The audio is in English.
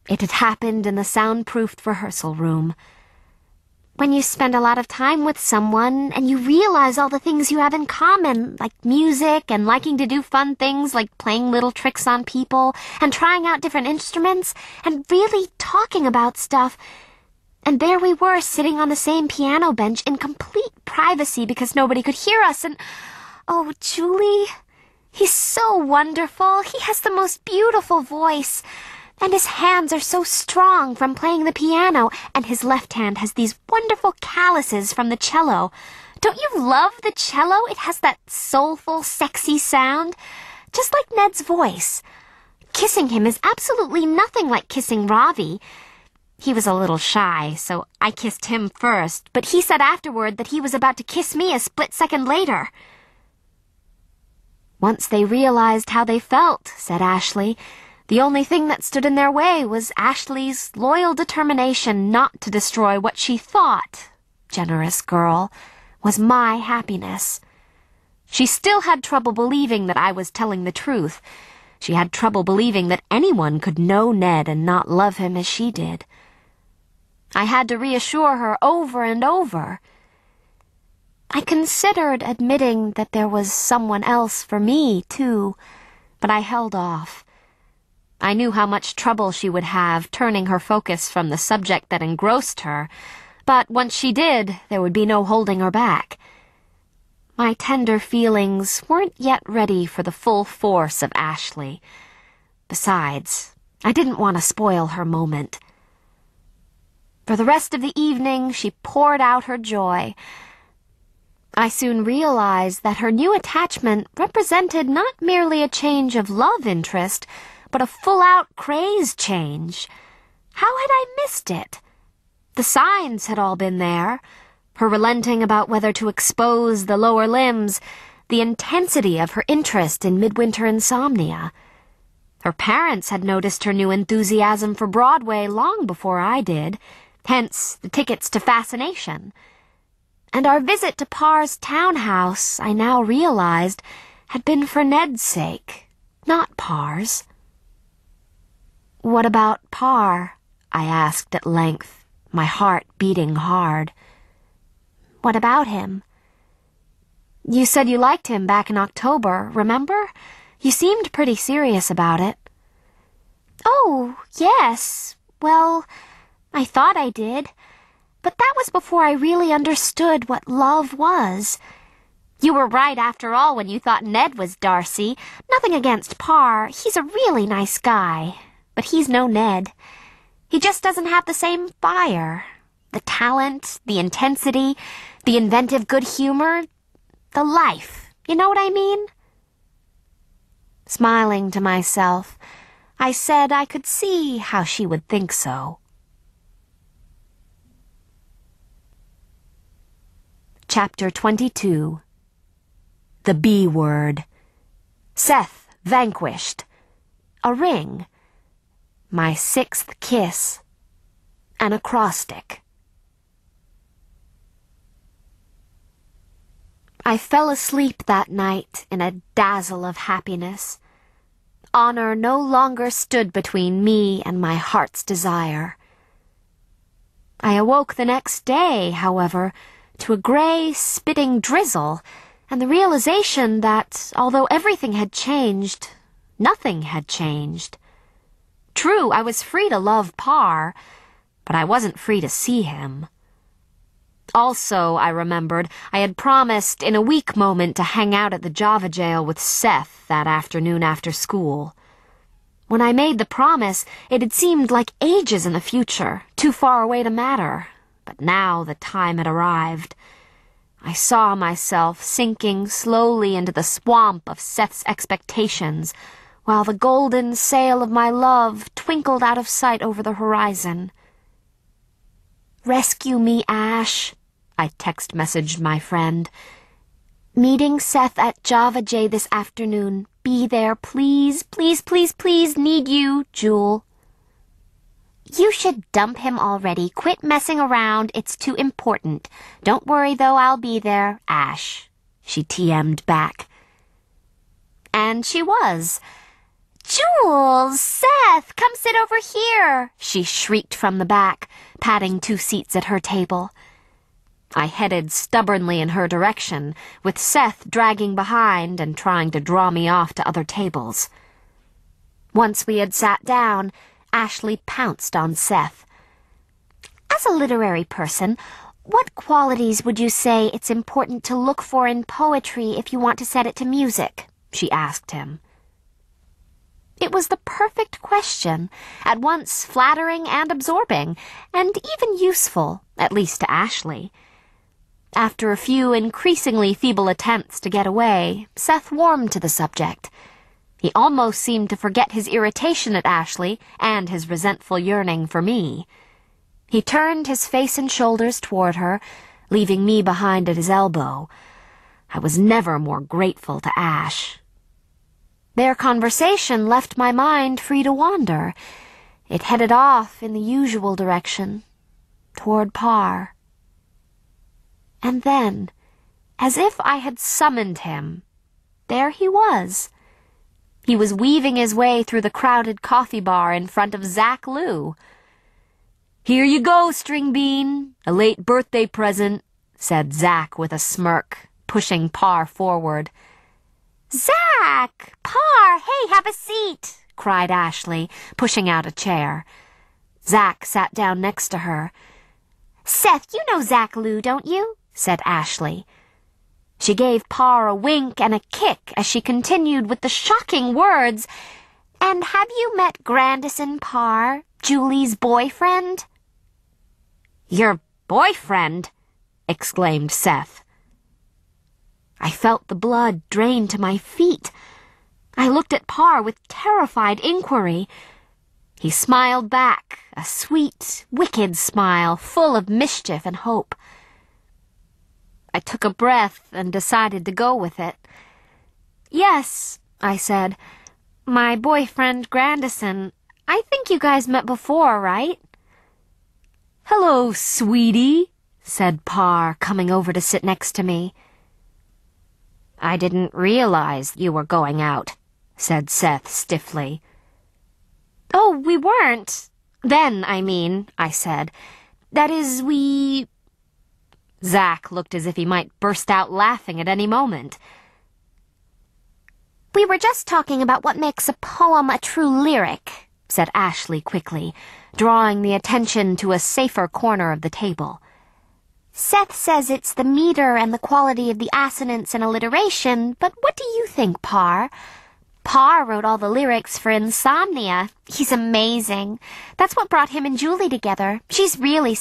It had happened in the soundproofed rehearsal room. When you spend a lot of time with someone and you realize all the things you have in common, like music and liking to do fun things like playing little tricks on people and trying out different instruments and really talking about stuff. And there we were sitting on the same piano bench in complete privacy because nobody could hear us. And, oh, Julie, he's so wonderful. He has the most beautiful voice. And his hands are so strong from playing the piano, and his left hand has these wonderful calluses from the cello. Don't you love the cello? It has that soulful, sexy sound, just like Ned's voice. Kissing him is absolutely nothing like kissing Ravi. He was a little shy, so I kissed him first, but he said afterward that he was about to kiss me a split second later. Once they realized how they felt, said Ashley, the only thing that stood in their way was Ashley's loyal determination not to destroy what she thought, generous girl, was my happiness. She still had trouble believing that I was telling the truth. She had trouble believing that anyone could know Ned and not love him as she did. I had to reassure her over and over. I considered admitting that there was someone else for me, too, but I held off. I knew how much trouble she would have turning her focus from the subject that engrossed her, but once she did, there would be no holding her back. My tender feelings weren't yet ready for the full force of Ashley. Besides, I didn't want to spoil her moment. For the rest of the evening, she poured out her joy. I soon realized that her new attachment represented not merely a change of love interest, but a full-out craze change. How had I missed it? The signs had all been there. Her relenting about whether to expose the lower limbs, the intensity of her interest in midwinter insomnia. Her parents had noticed her new enthusiasm for Broadway long before I did, hence the tickets to Fascination. And our visit to Parr's townhouse, I now realized, had been for Ned's sake, not Parr's. "What about Parr?" I asked at length, my heart beating hard. "What about him?" "You said you liked him back in October, remember? You seemed pretty serious about it." "Oh, yes. Well, I thought I did. But that was before I really understood what love was. You were right after all when you thought Ned was Darcy. Nothing against Parr. He's a really nice guy. But he's no Ned. He just doesn't have the same fire. The talent, the intensity, the inventive good humor, the life. You know what I mean?" Smiling to myself, I said I could see how she would think so. Chapter 22. The B word. Seth vanquished. A ring. My 6th kiss. An acrostic. I fell asleep that night in a dazzle of happiness. Honor no longer stood between me and my heart's desire. I awoke the next day, however, to a gray, spitting drizzle, and the realization that, although everything had changed, nothing had changed. True, I was free to love Parr, but I wasn't free to see him. Also, I remembered, I had promised in a weak moment to hang out at the Java jail with Seth that afternoon after school. When I made the promise, it had seemed like ages in the future, too far away to matter. But now the time had arrived. I saw myself sinking slowly into the swamp of Seth's expectations, while the golden sail of my love twinkled out of sight over the horizon. "Rescue me, Ash," I text-messaged my friend. "Meeting Seth at Java J this afternoon. Be there, please, please, please, please, need you, Jewel." "You should dump him already. Quit messing around. It's too important. Don't worry, though, I'll be there, Ash," she TM'd back. And she was. Jules! Seth! Come sit over here! She shrieked from the back, patting 2 seats at her table. I headed stubbornly in her direction, with Seth dragging behind and trying to draw me off to other tables. Once we had sat down, Ashley pounced on Seth. As a literary person, what qualities would you say it's important to look for in poetry if you want to set it to music? She asked him. It was the perfect question, at once flattering and absorbing, and even useful, at least to Ashley. After a few increasingly feeble attempts to get away, Seth warmed to the subject. He almost seemed to forget his irritation at Ashley and his resentful yearning for me. He turned his face and shoulders toward her, leaving me behind at his elbow. I was never more grateful to Ash. Their conversation left my mind free to wander. It headed off in the usual direction, toward Parr. And then, as if I had summoned him, there he was. He was weaving his way through the crowded coffee bar in front of Zach Lou. "Here you go, String Bean, a late birthday present," said Zach with a smirk, pushing Parr forward. "Zach! Parr! Hey, have a seat!" cried Ashley, pushing out a chair. Zach sat down next to her. "Seth, you know Zach Lou, don't you?" said Ashley. She gave Parr a wink and a kick as she continued with the shocking words, "And have you met Grandison Parr, Julie's boyfriend?" "Your boyfriend?" exclaimed Seth. I felt the blood drain to my feet. I looked at Parr with terrified inquiry. He smiled back, a sweet, wicked smile full of mischief and hope. I took a breath and decided to go with it. "Yes," I said, "my boyfriend Grandison. I think you guys met before, right?" "Hello, sweetie," said Parr, coming over to sit next to me. "I didn't realize you were going out," said Seth stiffly. "Oh, we weren't. Then, I mean," I said. "That is, we—" Zach looked as if he might burst out laughing at any moment. "We were just talking about what makes a poem a true lyric," said Ashley quickly, drawing the attention to a safer corner of the table. "Seth says it's the meter and the quality of the assonance and alliteration, but what do you think, Parr? Parr wrote all the lyrics for Insomnia. He's amazing. That's what brought him and Julie together. She's really